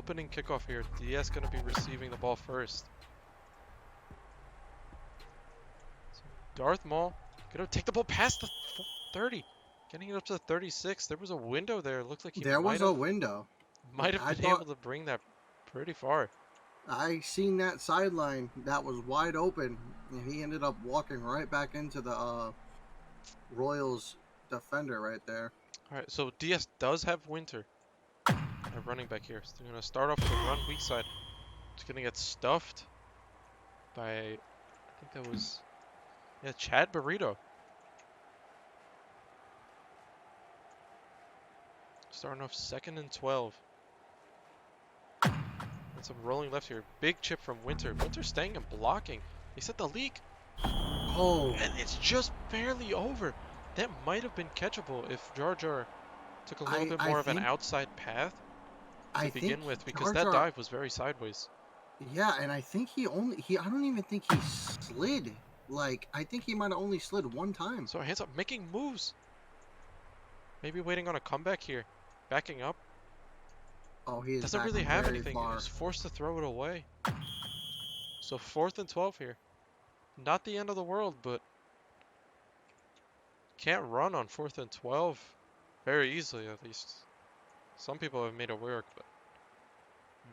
opening kickoff here. DS gonna be receiving the ball first. So Darth Maul gonna take the ball past the 30, getting it up to the 36. There was a window there. It looked like he There was a window. might have been able to bring that pretty far. I seen that sideline that was wide open, and he ended up walking right back into the Royals defender right there. All right, so DS does have Winter at running back here. So they're gonna start off with a run weak side. It's gonna get stuffed by, I think that was, yeah, Chad Burrito. Starting off 2nd and 12. And some rolling left here. Big chip from Winter. Winter staying and blocking. He set the leak. Oh. And it's just barely over. That might have been catchable if Jar Jar took a little bit more of an outside path to begin with, because that dive was very sideways. Yeah, and I think I don't even think he slid. Like, I think he might have only slid one time. So hands up, making moves. Maybe waiting on a comeback here. Backing up. Oh, he doesn't really have anything. He's forced to throw it away. So 4th and 12 here. Not the end of the world, but can't run on 4th and 12 very easily, at least. Some people have made it work, but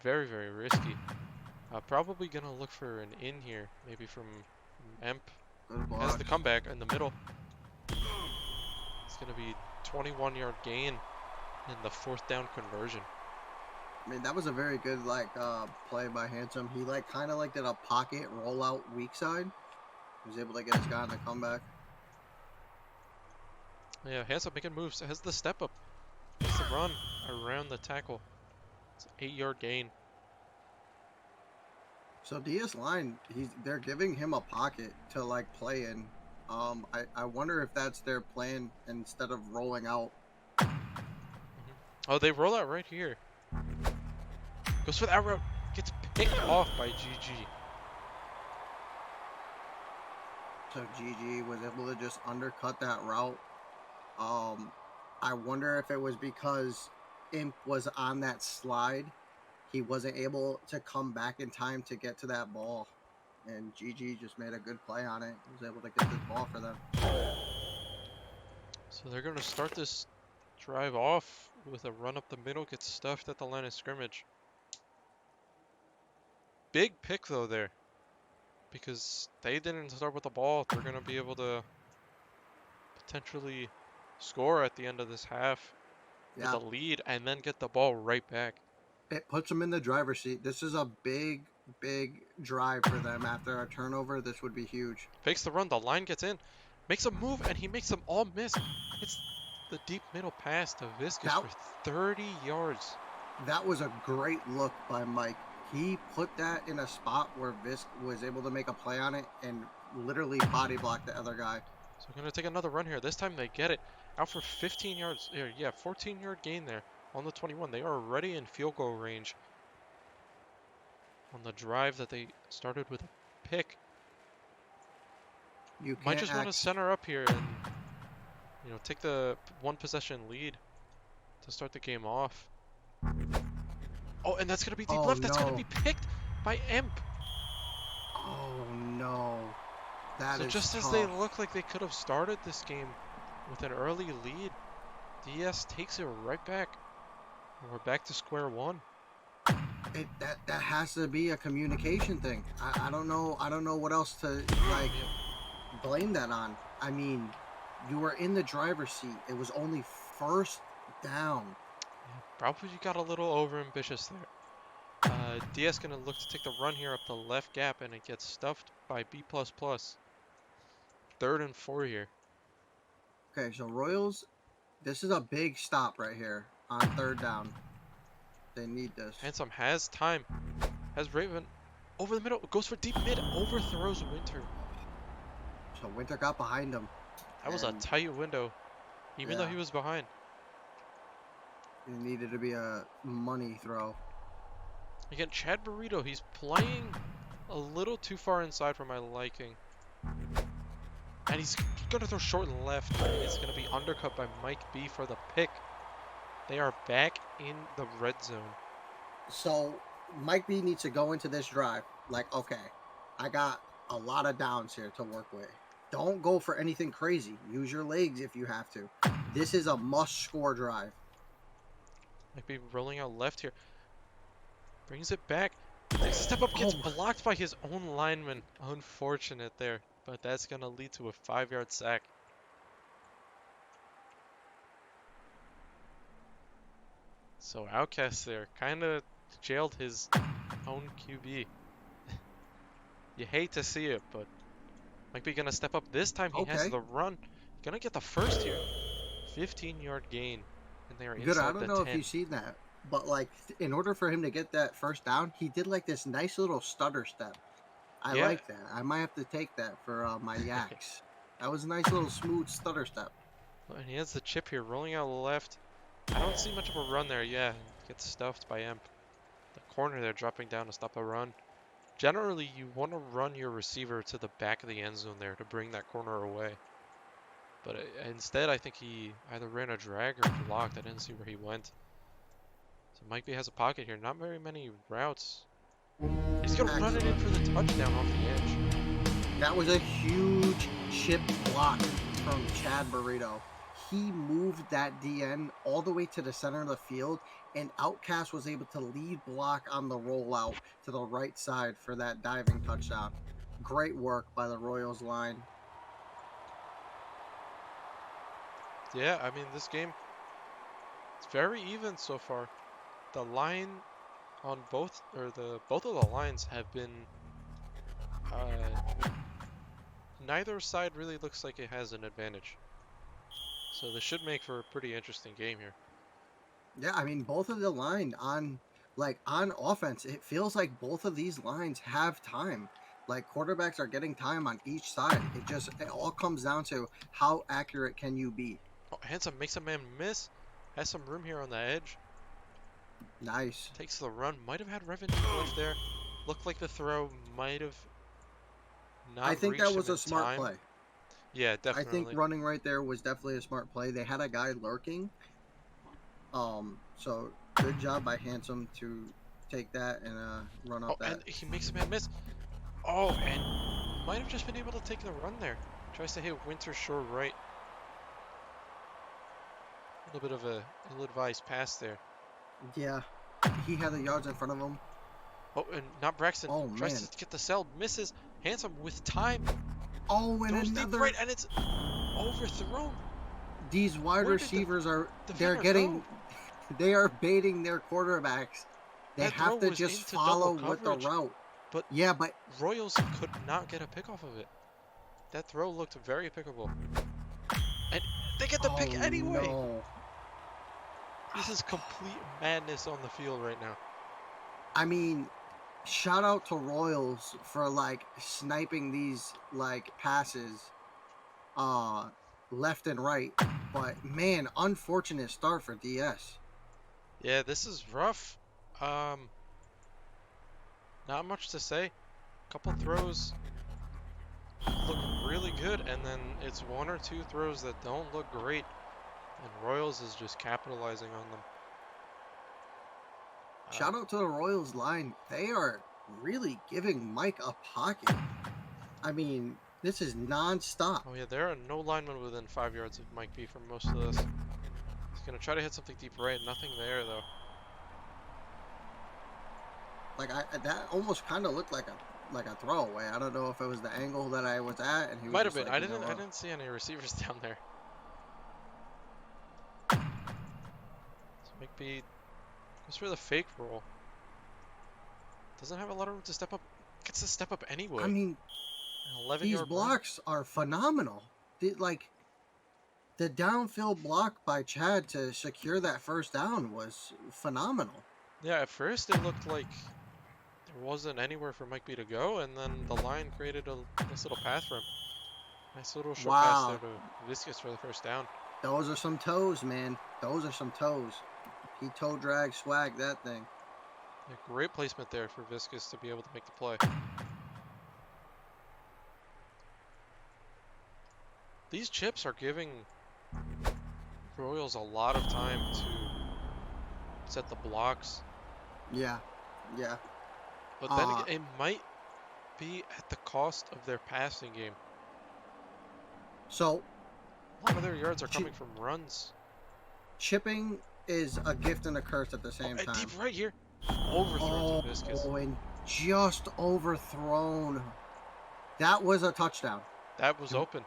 very, very risky. Probably gonna look for an in here, maybe from Emp. Has the comeback in the middle. It's gonna be 21-yard gain in the 4th down conversion. I mean, that was a very good play by Handsome. He kind of did a pocket rollout weak side. He was able to get his guy in the comeback. Yeah, Handsome making moves. Has the step up. Has the run around the tackle. It's an 8-yard gain. So DS line, they're giving him a pocket to play in. I wonder if that's their plan instead of rolling out. Oh, they roll out right here. Goes for that route. Gets picked off by GG. So GG was able to just undercut that route. I wonder if it was because Imp was on that slide. He wasn't able to come back in time to get to that ball. And GG just made a good play on it. He was able to get this ball for them. So they're going to start this drive off with a run up the middle. Gets stuffed at the line of scrimmage. Big pick though there. Because they didn't start with the ball. They're going to be able to potentially score at the end of this half with a lead and then get the ball right back. It puts them in the driver's seat. This is a big, big drive for them. After a turnover, this would be huge. Fakes the run. The line gets in. Makes a move, and he makes them all miss. It's the deep middle pass to Viscus for 30 yards. That was a great look by Mike. He put that in a spot where Visk was able to make a play on it and literally body block the other guy. So we're going to take another run here. This time they get it. Out for 15 yards. Yeah, 14-yard gain there on the 21. They are already in field goal range on the drive that they started with a pick. You might just want to center up here and, take the one possession lead to start the game off. Oh, and that's going to be deep left. That's going to be picked by Imp. Oh, no. That is just tough. As they look like they could have started this game with an early lead, DS takes it right back. And we're back to square one. That has to be a communication thing. I don't know what else to blame that on. I mean, you were in the driver's seat. It was only 1st down. Yeah, probably you got a little overambitious there. DS gonna look to take the run here up the left gap, and it gets stuffed by B++. 3rd and 4 here. Okay, so Royals, this is a big stop right here on 3rd down. They need this. Handsome has time. Has Raven over the middle. Goes for deep mid. Overthrows Winter. So Winter got behind him. That was a tight window. Even though he was behind. It needed to be a money throw. Again, Chad Burrito, he's playing a little too far inside for my liking. And he's going to throw short and left. It's going to be undercut by Mike B for the pick. They are back in the red zone. So Mike B needs to go into this drive like, okay, I got a lot of downs here to work with. Don't go for anything crazy. Use your legs if you have to. This is a must-score drive. Might be rolling out left here. Brings it back. Takes a step up, gets Oh, blocked by his own lineman. Unfortunate there, but that's gonna lead to a 5-yard sack. So Outcast there kind of jailed his own QB. You hate to see it, but might be gonna step up this time. He has okay. the run. Gonna get the first here. 15-yard gain, and they are Good. I inside don't the know if 10. you've seen that, but like in order for him to get that first down, he did like this nice little stutter step. I Yeah, like that. I might have to take that for my yaks. That was a nice little smooth stutter step. and he has the chip here, rolling out left. I don't see much of a run there. Yeah, gets stuffed by Emp. The corner there dropping down to stop a run. Generally, you want to run your receiver to the back of the end zone there to bring that corner away. But instead, I think he either ran a drag or blocked. I didn't see where he went. So Mike B has a pocket here. Not very many routes. He's going to run it in for the touchdown off the edge. That was a huge chip block from Chad Burrito. He moved that DN all the way to the center of the field, and Outcast was able to lead block on the rollout to the right side for that diving touchdown. Great work by the Royals line. Yeah, I mean, this game, it's very even so far. The line on both of the lines have been neither side really looks like it has an advantage. So this should make for a pretty interesting game here. Yeah, I mean both of the line on offense, it feels like both of these lines have time. Like quarterbacks are getting time on each side. It all comes down to how accurate can you be. Oh, Handsome makes a man miss. Has some room here on the edge. Nice. Takes the run. Might have had revenue left there. Looked like the throw might have I not think reached that him was in a smart time. play. Yeah, I think definitely. running right there was definitely a smart play. They had a guy lurking. So good job by Handsome to take that and run Oh, up that. and he makes a man miss. Oh, and might have just been able to take the run there. Tries to hit Winter short right. A little bit of a ill-advised pass there. Yeah, he had the yards in front of him. Oh, and not Braxton. Oh Tries man. to get the sell, misses. Handsome with time. Oh, and Throws deep another. right, and it's overthrown. These wide Where did the receivers are. They're defender getting. go? They are baiting their quarterbacks. They That throw have to was just into double follow with the coverage, route. but Yeah, but Royals could not get a pick off of it. That throw looked very pickable. And they get the oh pick anyway. no. This is complete madness on the field right now. I mean, shout out to Royals for like sniping these like passes left and right. But man, unfortunate start for DS. Yeah, this is rough. Not much to say. Couple throws look really good, and then it's one or two throws that don't look great, and Royals is just capitalizing on them. Shout out to the Royals line. They are really giving Mike a pocket. I mean, this is non-stop. Oh yeah, there are no linemen within 5 yards of Mike B for most of this. He's gonna try to hit something deep right, nothing there though. Like that almost kind of looked like a throwaway. I don't know if it was the angle that I was at, and he was Might have just been. like, I didn't see any receivers down there. So Mike B goes for the fake roll. Doesn't have a lot of room to step up. Gets to step up anyway. I mean, An these 11-yard blocks are phenomenal. Like the downfield block by Chad to secure that first down was phenomenal. Yeah, at first it looked like there wasn't anywhere for Mike B to go, and then the line created a nice little path for him. Nice little short pass there to Viscus for the first down. Those are some toes, man. Those are some toes. He toe drag swag that thing. Yeah, great placement there for Viscus to be able to make the play. These chips are giving Royals a lot of time to set the blocks. Yeah, yeah. But then again, it might be at the cost of their passing game. So A lot of their yards are chi coming from runs. chipping is a gift and a curse at the Oh, same and deep time. right here. Overthrown to Oh, Viscous. and just overthrown. That was a touchdown. That was open.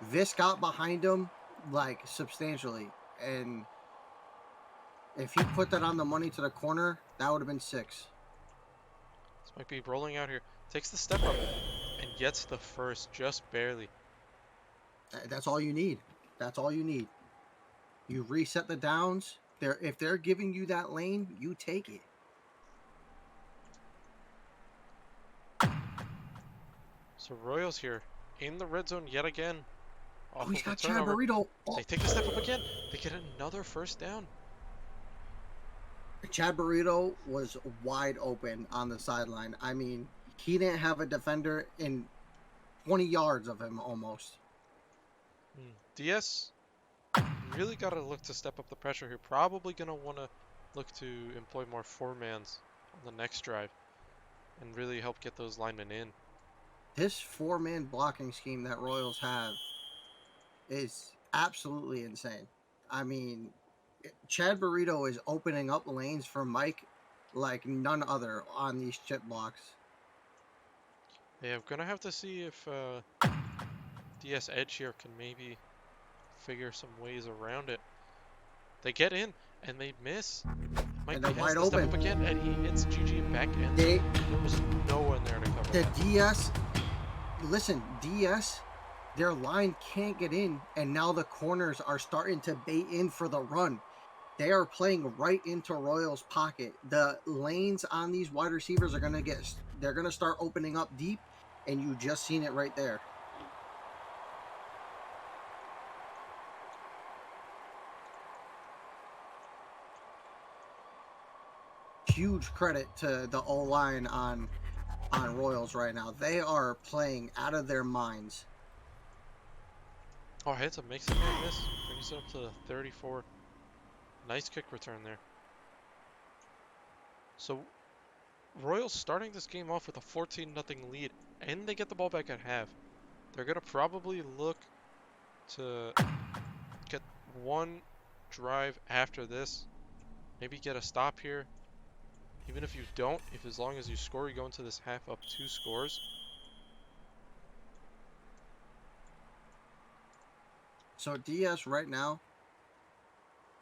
Vis got behind him like substantially, and if he put that on the money to the corner, that would have been 6. This might be rolling out here. Takes the step up and gets the first, just barely. That's all you need. That's all you need. You reset the downs. If they're giving you that lane, you take it. So Royals here in the red zone yet again. Oh, Off he's of a got Chad turnover. Burrito. Oh. They take the step up again. They get another first down. Chad Burrito was wide open on the sideline. I mean, he didn't have a defender in 20 yards of him almost. DS really got to look to step up the pressure here. Probably going to want to look to employ more 4-mans on the next drive and really help get those linemen in. This 4-man blocking scheme that Royals have is absolutely insane. I mean, Chad Burrito is opening up lanes for Mike like none other on these chip blocks. Yeah, I'm going to have to see if DS Edge here can maybe figure some ways around it. They get in and they miss. Mike And has wide to step open. up again and he hits GG back end. There was no one there to cover The that. DS, listen, DS, their line can't get in, and now the corners are starting to bait in for the run. They are playing right into Royals' pocket. The lanes on these wide receivers are they're gonna start opening up deep, and you just seen it right there. Huge credit to the O-line on Royals right now. They are playing out of their minds. Oh, hits a makes a man miss. Brings it up to 34. Nice kick return there. So Royals starting this game off with a 14-0 lead, and they get the ball back at half. They're gonna probably look to get one drive after this. Maybe get a stop here. Even if you don't, if as long as you score, you go into this half up 2 scores. So DS right now,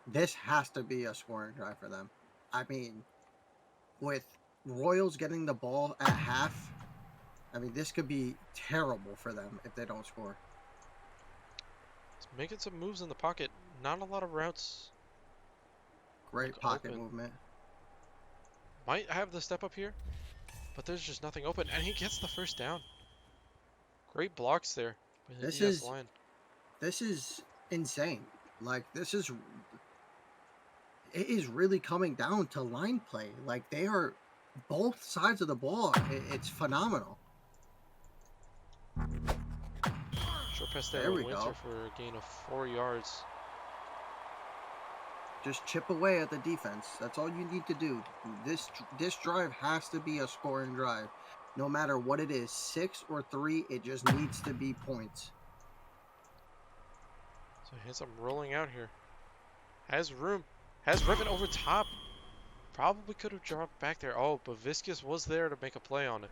this has to be a scoring drive for them. I mean, with Royals getting the ball at half, I mean, this could be terrible for them if they don't score. It's making some moves in the pocket. Not a lot of routes. Great pocket open. movement. Might have the step up here, but there's just nothing open, and he gets the first down. Great blocks there by the DS line. This is insane. Like, it is really coming down to line play. Like, they are both sides of the ball. It's phenomenal. Short pass there, Winter for a gain of 4 yards. Just chip away at the defense. That's all you need to do. This drive has to be a scoring drive. No matter what it is, 6 or 3, it just needs to be points. So he has him rolling out here. Has room. Has Riven over top. Probably could have dropped back there. Oh, but Viscous was there to make a play on it.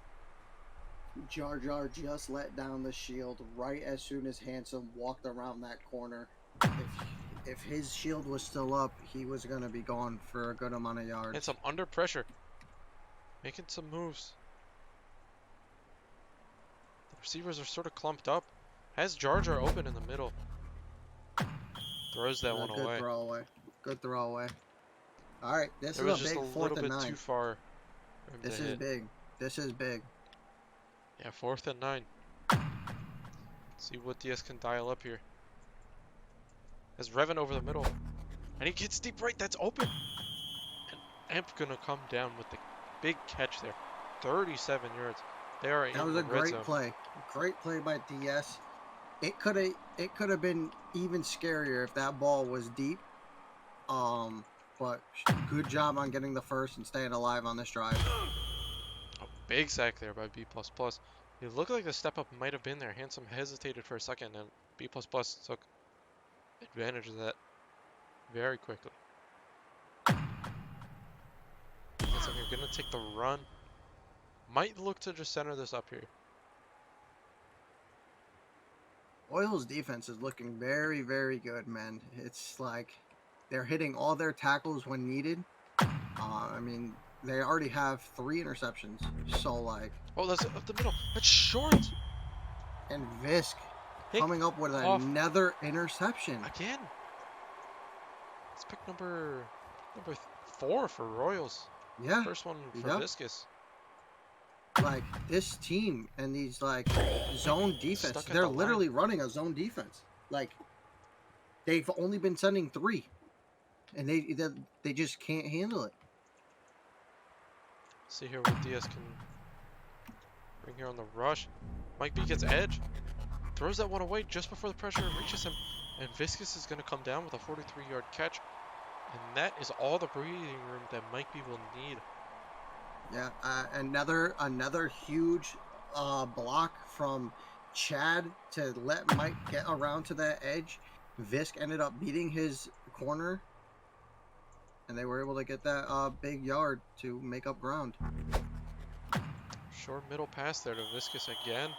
Jar Jar just let down the shield right as soon as Handsome walked around that corner. If his shield was still up, he was going to be gone for a good amount of yards. Handsome under pressure. Making some moves. The receivers are sort of clumped up. Has Jar Jar open in the middle. Throws that one away. Good throw away. Good throw away. All right, this is a big 4th and 9. Too far. This is big. This is big. Yeah, 4th and 9. See what DS can dial up here. Has Revan over the middle. And he gets deep right. That's open. And Amp gonna come down with the big catch there. 37 yards. They are in the red zone. That was a great play. Great play by DS. It could have been even scarier if that ball was deep. but good job on getting the first and staying alive on this drive. Oh, big sack there by B++. It looked like the step up might have been there. Handsome hesitated for a second, and B++ took advantage of that very quickly. Handsome here gonna take the run. Might look to just center this up here. Oil's defense is looking very, very good, man. It's like they're hitting all their tackles when needed. I mean, they already have 3 interceptions, so like. Oh, that's up the middle. That's short. And Visk Pick coming up with off another interception. again. It's pick number 4 for Royals. Yeah. First one for Yep. Viscus. Like this team and these like zone defense, Stuck at they're the literally running a zone defense. Like they've only been sending 3, and they just can't handle it. See here what DS can bring here on the rush. Mike B gets edge, throws that one away just before the pressure reaches him, and Viscus is going to come down with a 43-yard catch, and that is all the breathing room that Mike B will need. Yeah, another huge block from Chad to let Mike get around to that edge. Visk ended up beating his corner, and they were able to get that big yard to make up ground. Short middle pass there to Viscus again.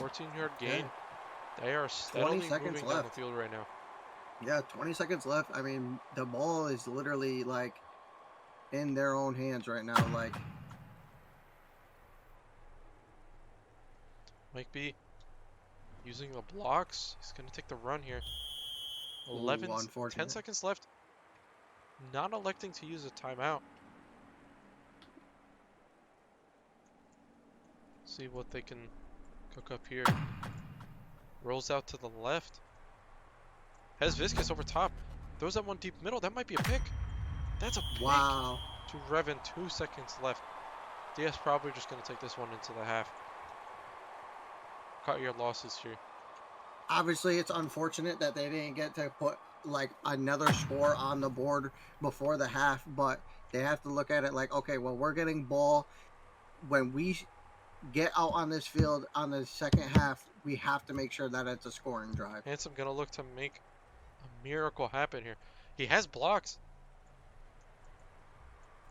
14-yard gain. Yeah. They are steadily 20 seconds moving down the left. field right now. Yeah, 20 seconds left. I mean, the ball is literally like in their own hands right now. Like, Mike B using the blocks. He's going to take the run here. ooh, 10 unfortunate. seconds left. Not electing to use a timeout. See what they can cook up here. Rolls out to the left. Has Viscus over top. Throws that one deep middle. That might be a pick. That's a pick. Wow. To Revan, 2 seconds left. DS probably just going to take this one into the half. Cut your losses here. Obviously, it's unfortunate that they didn't get to put like another score on the board before the half, but they have to look at it like, okay, well, we're getting ball. When we get out on this field on the second half, we have to make sure that it's a scoring drive. Handsome going to look to make a miracle happen here. He has blocks.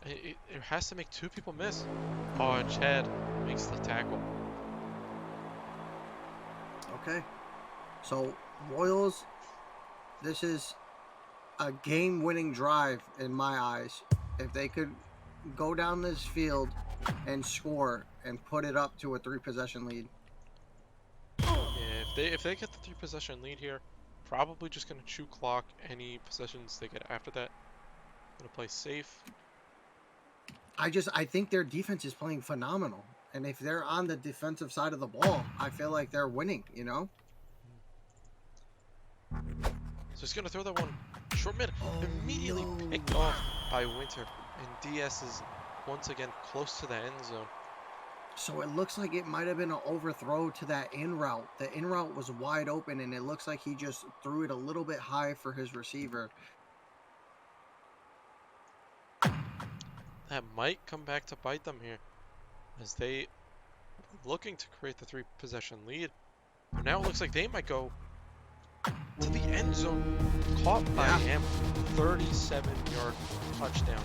It has to make 2 people miss. Oh, and Chad makes the tackle. Okay. So, Royals, this is a game-winning drive in my eyes. If they could go down this field and score and put it up to a 3-possession lead. Yeah, if they get the 3-possession lead here, probably just going to chew clock any possessions they get after that. Going to play safe. I think their defense is playing phenomenal. And if they're on the defensive side of the ball, I feel like they're winning, you know? So he's going to throw that one short mid. Oh, Immediately no. picked off by Winter. And DS is once again close to the end zone. So it looks like it might have been an overthrow to that in route. The in route was wide open, and it looks like he just threw it a little bit high for his receiver. That might come back to bite them here, as they are looking to create the 3-possession lead. But now it looks like they might go to the end zone, caught by him. 37-yard touchdown.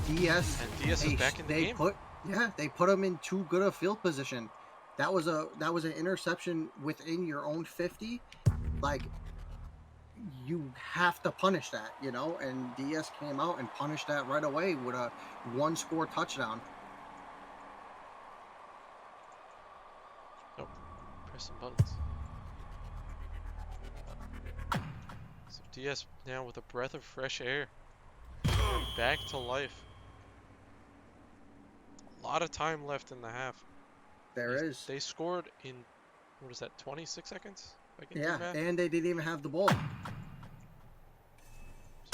DS And DS is back in the game. They put him in too good a field position. That was an interception within your own 50. Like, you have to punish that, you know, and DS came out and punished that right away with a 1-score touchdown. Oh, press some buttons. So DS now with a breath of fresh air. Back to life. A lot of time left in the half. There is. They scored in, what is that, 26 seconds? Yeah, and they didn't even have the ball.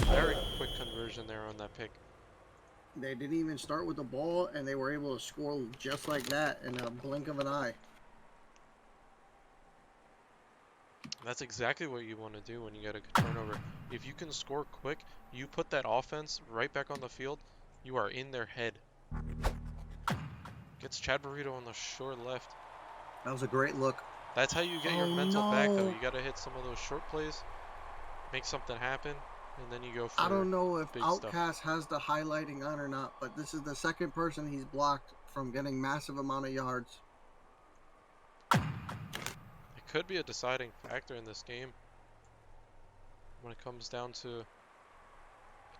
Very quick conversion there on that pick. They didn't even start with the ball, and they were able to score just like that in a blink of an eye. That's exactly what you want to do when you get a good turnover. If you can score quick, you put that offense right back on the field, you are in their head. Gets Chad Burrito on the short left. That was a great look. That's how you get your Oh mental back, though. no! You got to hit some of those short plays, make something happen, and then you go I for don't know if big stuff. Outcast has the highlighting on or not, but this is the second person he's blocked from getting massive amount of yards. It could be a deciding factor in this game when it comes down to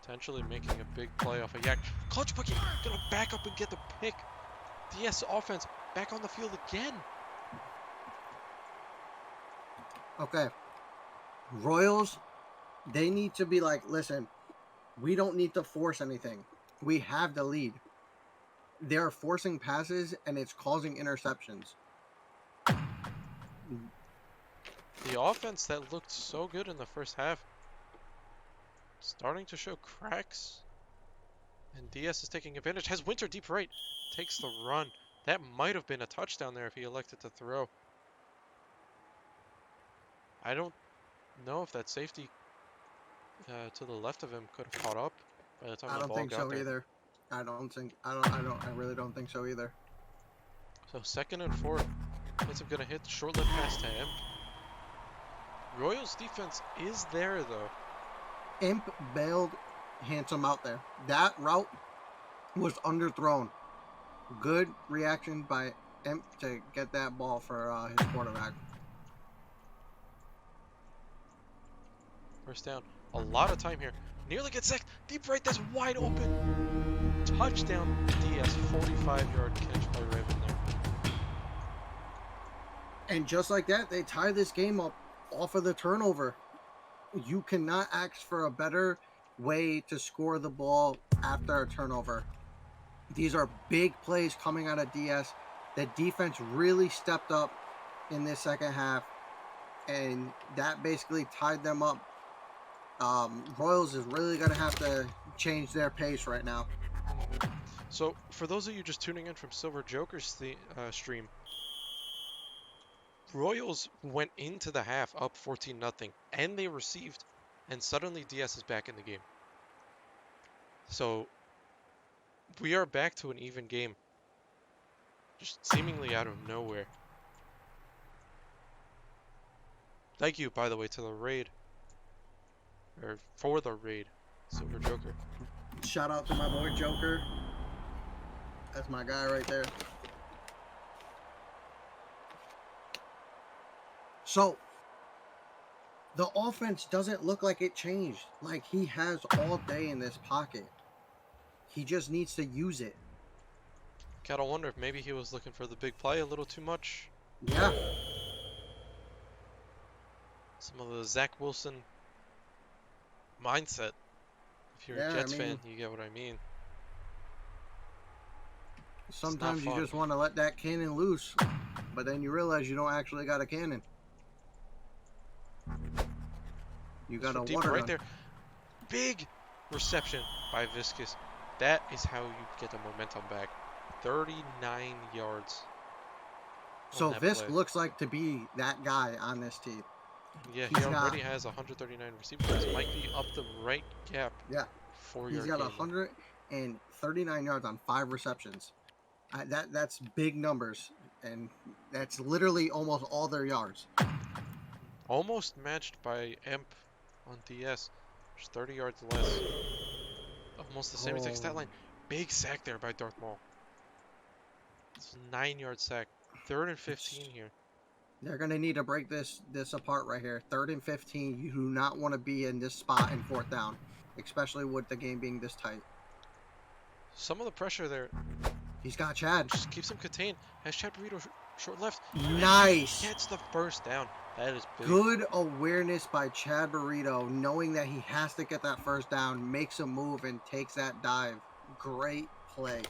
potentially making a big play off a yak. Clutch Bucky gonna back up and get the pick. DS offense back on the field again. Okay. Royals, they need to be like, listen, we don't need to force anything. We have the lead. They're forcing passes and it's causing interceptions. The offense that looked so good in the first half starting to show cracks. And DS is taking advantage. Has Winter deep right. Takes the run. That might have been a touchdown there if he elected to throw. I don't know if that safety to the left of him could have caught up by the time I the don't ball think got so there. either. I really don't think so either. So 2nd and 4. It's gonna hit the short left pass to Imp. Royals defense is there though. Imp bailed Handsome out there. That route was underthrown. Good reaction by Imp to get that ball for his quarterback. First down. A lot of time here. Nearly gets sacked. Deep right, that's wide open. Touchdown DS. 45-yard catch by Raven there. And just like that, they tie this game up off of the turnover. You cannot ask for a better way to score the ball after a turnover. These are big plays coming out of DS. The defense really stepped up in this second half, and that basically tied them up. Royals is really going to have to change their pace right now. So, for those of you just tuning in from Silver Joker's stream, Royals went into the half up 14-0, and they received, and suddenly DS is back in the game. So, we are back to an even game, just seemingly out of nowhere. Thank you, by the way, to the raid, or for the raid, Silver Joker. Shout out to my boy Joker. That's my guy right there. So, the offense doesn't look like it changed. Like he has all day in this pocket. He just needs to use it. Gotta wonder if maybe he was looking for the big play a little too much. Yeah. Some of the Zach Wilson mindset. If you're a Jets fan, you get what I mean. Sometimes you just want to let that cannon loose, but then you realize you don't actually got a cannon. You got a water right gun. there. Big reception by Viscus. That is how you get the momentum back. 39 yards. So Visk looks like to be that guy on this team. Yeah, he already has 139 receiving yards. Might be up the right gap. Yeah. 4 He's got 139 yards on 5 receptions. That's big numbers, and that's literally almost all their yards. Almost matched by Emp on DS. Just 30 yards less. Almost the same exact stat line. Big sack there by Darth Maul. It's a 9-yard sack. 3rd and 15 here. They're going to need to break this apart right here. 3rd and 15, you do not want to be in this spot in 4th down, especially with the game being this tight. Some of the pressure there. He's got Chad. Just keeps him contained. Has Chad Burrito short left. Nice. Gets the first down. That is big. Good awareness by Chad Burrito, knowing that he has to get that first down, makes a move and takes that dive. Great play.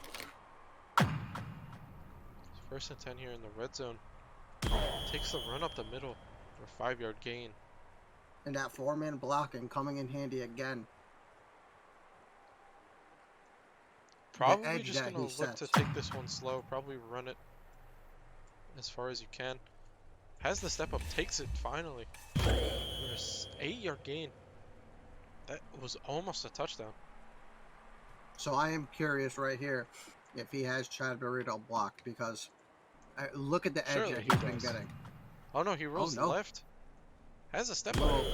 1st and 10 here in the red zone. Takes the run up the middle for a 5-yard gain. And that 4-man blocking coming in handy again. Probably just going to look to take this one slow. Probably run it as far as you can. Has the step up, takes it finally. There's 8-yard gain. That was almost a touchdown. So I am curious right here if he has Chad Burrito blocked, because look at the edge Surely that he he's been does. getting. Oh no, he rolls no. left. Has a step up. Well,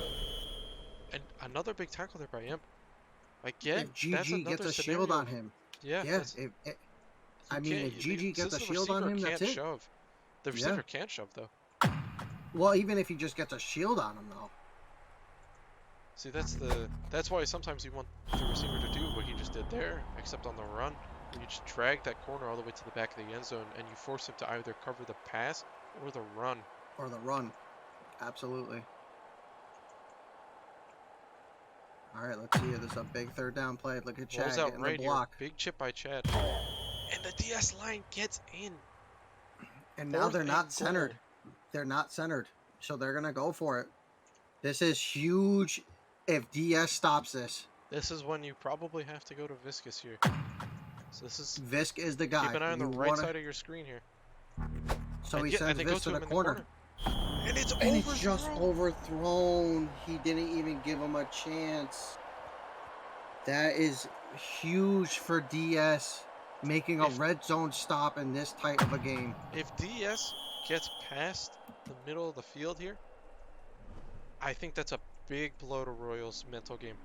And another big tackle there by Imp. Again, if that's GG another gets a scenario. shield on him, Yeah, yeah. I mean, If GG gets a shield on him, that's it. Shove. The receiver can't shove though. Well, even if he just gets a shield on him, though. See, that's why sometimes you want the receiver to do what he just did there, except on the run. You just drag that corner all the way to the back of the end zone, and you force him to either cover the pass or the run. Or the run. Absolutely. All right, let's see it. This is a big third down play. Look at Chad Rolls out getting right the block. here. Big chip by Chad. And the DS line gets in. And now they're not centered. They're not centered. So they're going to go for it. This is huge if DS stops this. This is when you probably have to go to Viscous here. So this is... Visk is the guy. Keep an eye on the right side of your screen here. So he sends Visk to the corner. And it's just overthrown. He didn't even give him a chance. That is huge for DS, making a red zone stop in this type of a game. If DS gets past the middle of the field here, I think that's a big blow to Royals' mental game.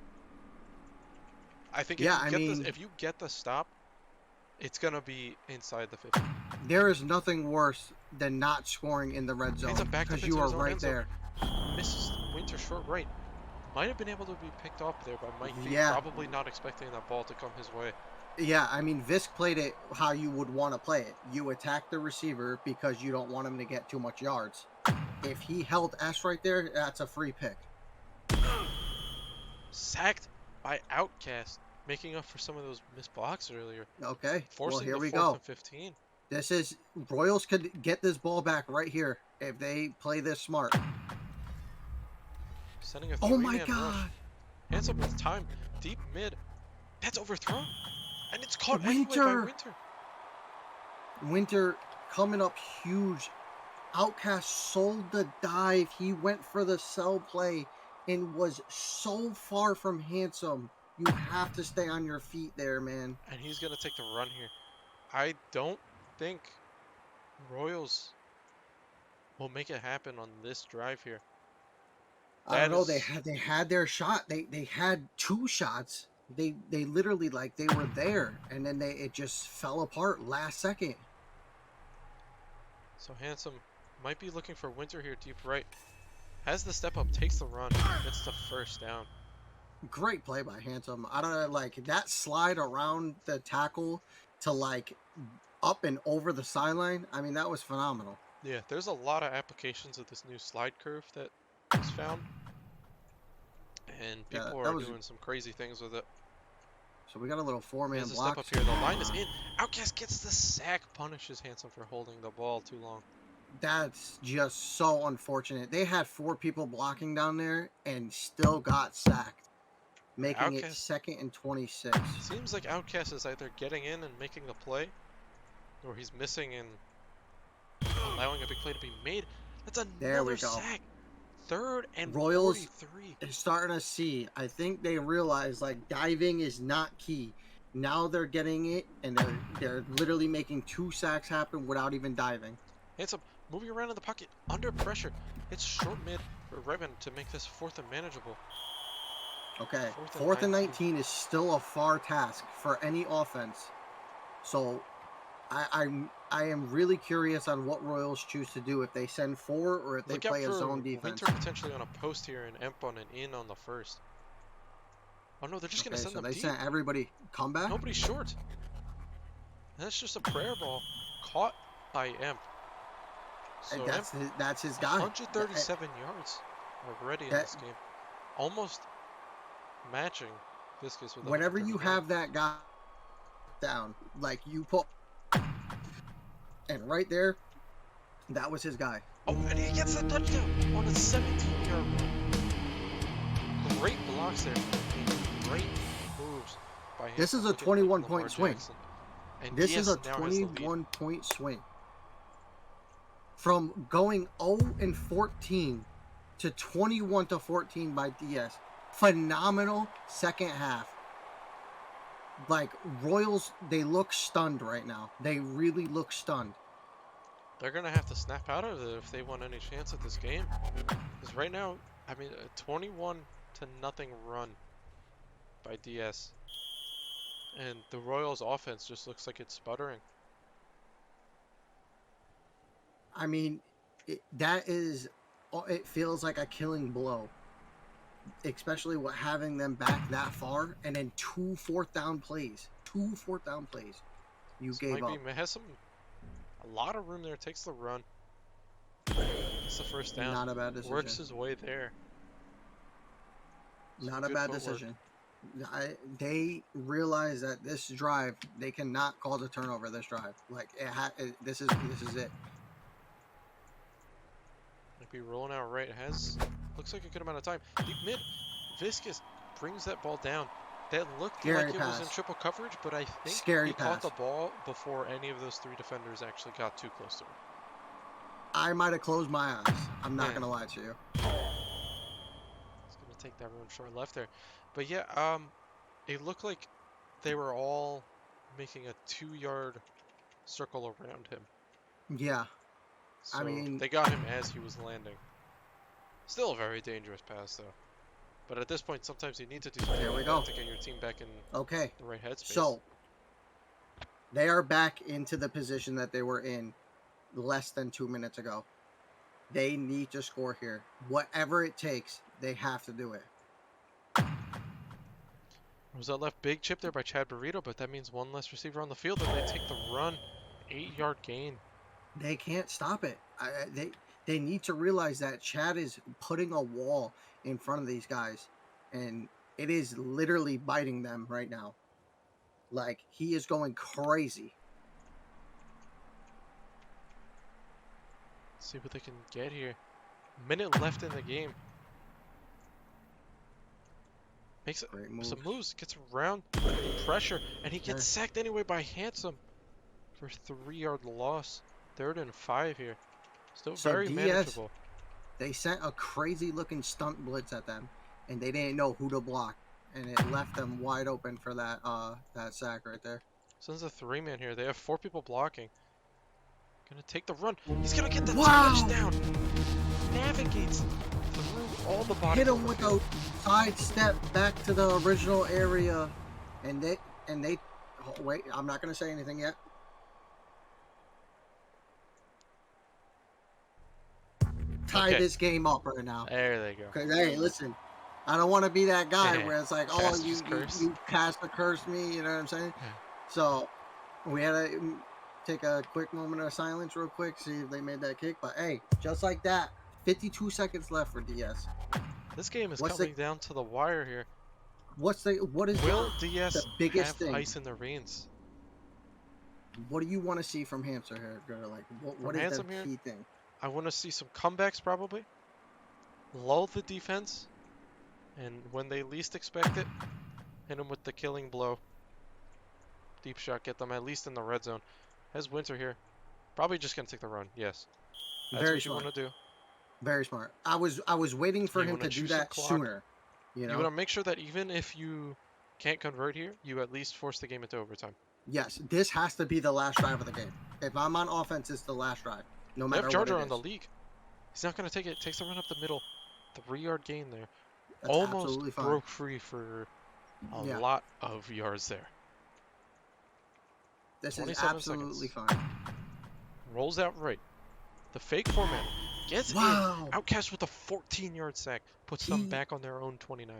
I think if you get the stop, it's going to be inside the 50. There is nothing worse than not scoring in the red zone because you are right there. Misses Winter short right. Might have been able to be picked off there, but might be probably not expecting that ball to come his way. Yeah, I mean, Visk played it how you would want to play it. You attack the receiver because you don't want him to get too much yards. If he held S right there, that's a free pick. Sacked by Outcast, making up for some of those missed blocks earlier. Okay, Forcing well, here we the go. 4th and 15. This is, Royals could get this ball back right here if they play this smart. Sending a oh my God. God. Hands up with time. Deep mid. That's overthrown. And it's caught Winter. anyway by Winter. Winter coming up huge. Outcast sold the dive. He went for the sell play and was so far from Handsome. You have to stay on your feet there, man. And he's going to take the run here. I don't think Royals will make it happen on this drive here. I don't know. They had their shot. They had two shots. They literally, like, they were there, and then it just fell apart last second. So Handsome might be looking for Winter here deep right. Has the step up, takes the run, gets the first down. Great play by Handsome. I don't know, like, that slide around the tackle to, like, up and over the sideline. I mean, that was phenomenal. Yeah, there's a lot of applications of this new slide curve that was found. And people are doing some crazy things with it. So we got a little four-man block. Step up here. The line is in. Outcast gets the sack, punishes Handsome for holding the ball too long. That's just so unfortunate. They had 4 people blocking down there and still got sacked, making it 2nd and 26. Seems like Outcast is either getting in and making the play, or he's missing and allowing a big play to be made. That's another sack. 3rd and Royals 43. Is starting to see. I think they realize, like, diving is not key. Now they're getting it, and they're literally making 2 sacks happen without even diving. Handsome moving around in the pocket under pressure. It's short mid for Redmond to make this 4th and manageable. Okay, 4th and 19 is still a far task for any offense. So I am really curious on what Royals choose to do, if they send 4 or if they play a zone defense. Winter potentially on a post here and Emp on an in on the 1st. Oh no, they're just going to send them deep. They sent everybody come back? Nobody's short. And that's just a prayer ball caught by Emp. So that's his guy. 137 yards already in this game. Almost matching Viscous with whenever you have that guy down, like you put, and right there, that was his guy. Oh, and he gets the touchdown on a 17-yard run. Great blocks there. Great moves by him. This is a 21-point swing. And this is a 21-point swing. from going 0-14 to 21-14 by DS. Phenomenal second half. Like, Royals, they look stunned right now. They really look stunned. They're going to have to snap out of it if they want any chance at this game. Because right now, I mean, a 21-0 run by DS. And the Royals offense just looks like it's sputtering. I mean, it feels like a killing blow. Especially with having them back that far and then 2 4th down plays. 2 4th down plays. You gave up. Has a lot of room there. Takes the run. It's the first down. Not a bad decision. Works his way there. Not a bad decision. They realize that this drive, they cannot cause a turnover this drive. Like, this is it. Might be rolling out right. It looks like a good amount of time. Deep mid. Viscous brings that ball down. That looked like it was in triple coverage, but I think he caught the ball before any of those 3 defenders actually got too close to him. I might have closed my eyes. I'm not going to lie to you. He's going to take that run short left there. But yeah, it looked like they were all making a 2-yard circle around him. Yeah. So I mean, they got him as he was landing. Still a very dangerous pass, though. But at this point, sometimes you need to do something like that to get your team back in the right headspace. So, they are back into the position that they were in less than 2 minutes ago. They need to score here. Whatever it takes, they have to do it. Was that left big chip there by Chad Burrito, but that means one less receiver on the field, and they take the run. 8-yard gain. They can't stop it. They need to realize that Chad is putting a wall in front of these guys, and it is literally biting them right now. Like, he is going crazy. Let's see what they can get here. Minute left in the game. Makes some moves, gets around pressure, and he gets sacked anyway by Handsome for 3-yard loss. 3rd and 5 here. Still very manageable. They sent a crazy looking stunt blitz at them, and they didn't know who to block, and it left them wide open for that sack right there. Sends a 3-man here. They have 4 people blocking. Gonna take the run. He's gonna get the touchdown. Navigates through all the body. Hit him with a side step back to the original area, and they. Oh, wait, I'm not gonna say anything yet. Tie this game up right now. There they go. Because, hey, listen, I don't want to be that guy where it's like, oh, you cast a curse me, you know what I'm saying? Yeah. So, we had to take a quick moment of silence real quick, see if they made that kick. But, hey, just like that, 52 seconds left for DS. This game is coming down to the wire here. Will DS the biggest have thing? Ice in the reins? What do you want to see from Hamster here? Like, what is the key thing? I want to see some comebacks, probably. Lull the defense. And when they least expect it, hit them with the killing blow. Deep shot, get them at least in the red zone. Has Winter here. Probably just going to take the run, yes. That's what you want to do. Very smart. I was waiting for him to do that sooner. You know? You want to make sure that even if you can't convert here, you at least force the game into overtime. Yes, this has to be the last drive of the game. If I'm on offense, it's the last drive. No matter what it is. Charger on the league. He's not going to take it. Takes the run up the middle. 3-yard gain there. That's almost broke free for a lot of yards there. This is absolutely fine. Rolls out right. The fake format gets in. Outcast with a 14-yard sack. Puts them back on their own 29.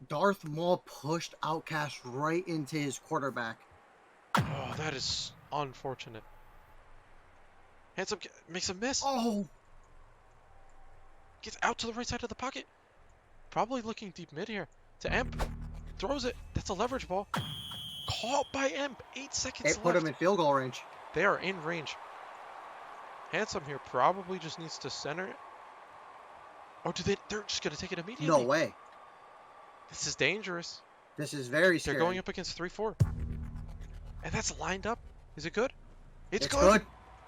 Darth Maul pushed Outcast right into his quarterback. Oh, that is unfortunate. Handsome makes a miss. Oh! Gets out to the right side of the pocket. Probably looking deep mid here. To Emp. Throws it. That's a leverage ball. Caught by Emp. 8 seconds left. They put him in field goal range. They are in range. Handsome here probably just needs to center it. Or they're just going to take it immediately. No way. This is dangerous. This is very scary. They're going up against 3-4. And that's lined up. Is it good? It's good.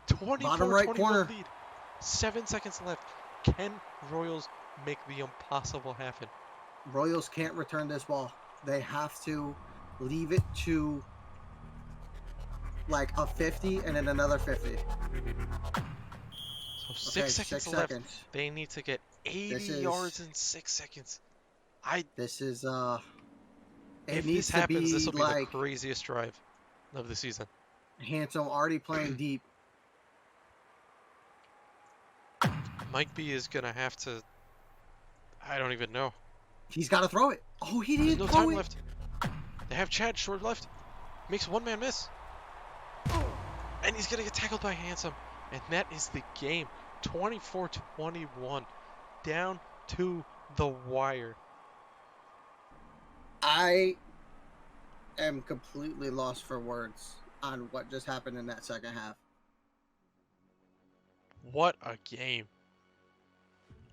24, bottom right corner. Lead. 7 seconds left. Can Royals make the impossible happen? Royals can't return this ball. They have to leave it to like a 50 and then another 50. So 6 Okay, seconds 6 left. seconds. They need to get 80 This is yards in 6 seconds. I this is it If needs this to happens, this be will be the like craziest drive of the season. Handsome already playing deep. Mike B is gonna have to. I don't even know. He's got to throw it. Oh, he There's didn't no throw time it. left. They have Chad short left. Makes one man miss. And he's gonna get tackled by Handsome. And that is the game. 24-21. Down to the wire. I am completely lost for words on what just happened in that second half. What a game.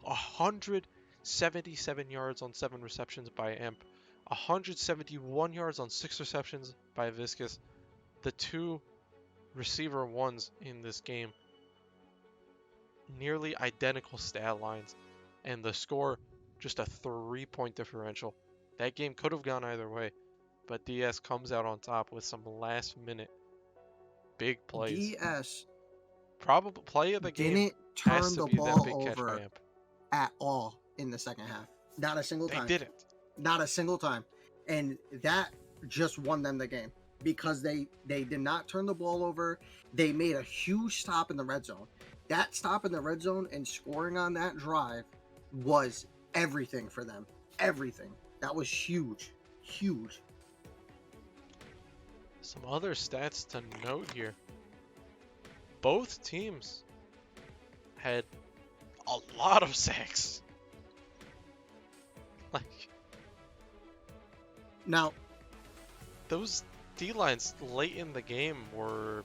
177 yards on 7 receptions by Imp. 171 yards on 6 receptions by Viscus. The two receiver ones in this game. Nearly identical stat lines. And the score, just a 3-point differential. That game could have gone either way. But DS comes out on top with some last minute big plays. DS Probably play of the game didn't has turn to the be that ball big catch by over Imp. at all in the second half. Not a single They time. didn't. Not a single time. And that just won them the game because they did not turn the ball over. They made a huge stop in the red zone. That stop in the red zone and scoring on that drive was everything for them. Everything. That was huge. Huge. Some other stats to note here. Both teams had a lot of sacks. Like, Now, those D-lines late in the game were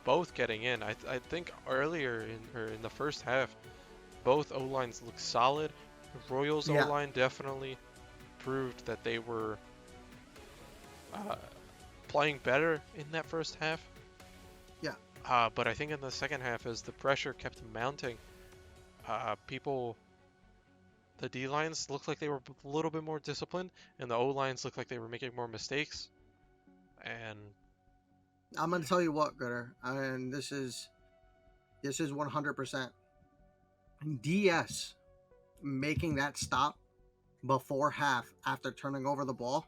both getting in. I think earlier in the first half, both O-lines looked solid. Royals Yeah. O-line definitely proved that they were playing better in that first half. Yeah. But I think in the second half, as the pressure kept mounting, the D-lines looked like they were a little bit more disciplined, and the O-lines looked like they were making more mistakes. And I'm going to tell you what, Gooder, and this is 100%. DS making that stop before half after turning over the ball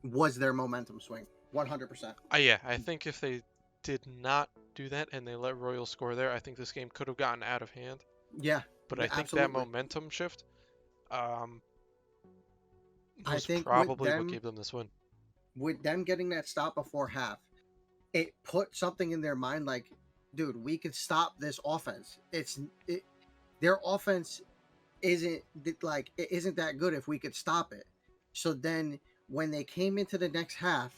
was their momentum swing. 100%. yeah, I think if they did not do that and they let Royals score there, I think this game could have gotten out of hand. Yeah. But I think absolutely. that momentum shift I was think probably what gave them this win. with them getting that stop before half, it put something in their mind like, dude, we could stop this offense. Their offense isn't that good if we could stop it. So then when they came into the next half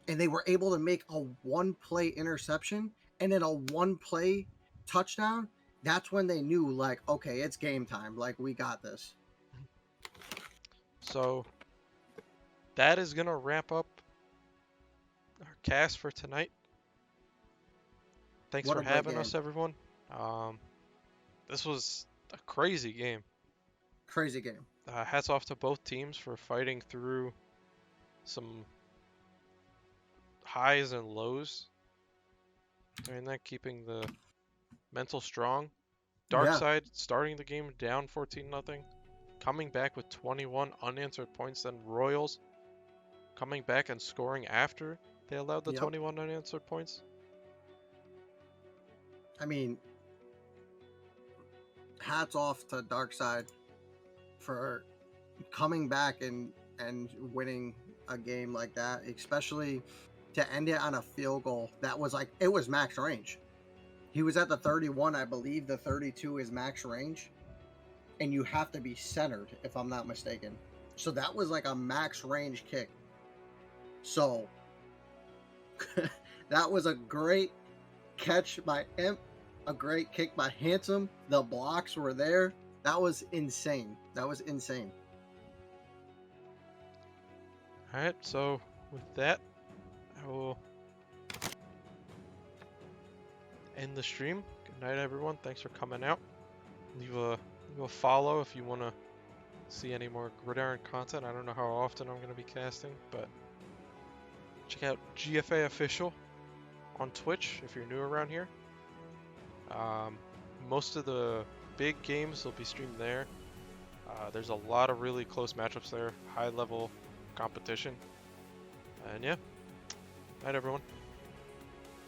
and they were able to make a 1-play interception and then a 1-play touchdown, that's when they knew, like, okay, it's game time. Like, we got this. So that is going to wrap up our cast for tonight. Thanks for having us, everyone. This was a crazy game. Crazy game. Hats off to both teams for fighting through some highs and lows during that, keeping the mental strong. DarkSide starting the game down 14-0, coming back with 21 unanswered points. Then Royals coming back and scoring after they allowed the 21 unanswered points. I mean, hats off to DarkSide for coming back and winning a game like that, especially to end it on a field goal that was like, it was max range. He was at the 31, I believe the 32 is max range, and you have to be centered if I'm not mistaken. So that was like a max range kick. So that was a great catch by Imp, a great kick by Handsome. The blocks were there. That was insane. That was insane. All right, so with that, I will end the stream. night, everyone. Thanks for coming out. Leave a follow if you want to see any more Gridiron content. I don't know how often I'm going to be casting, but check out GFA Official on Twitch if you're new around here. Most of the big games will be streamed there. There's a lot of really close matchups there, high level competition. And yeah, night everyone.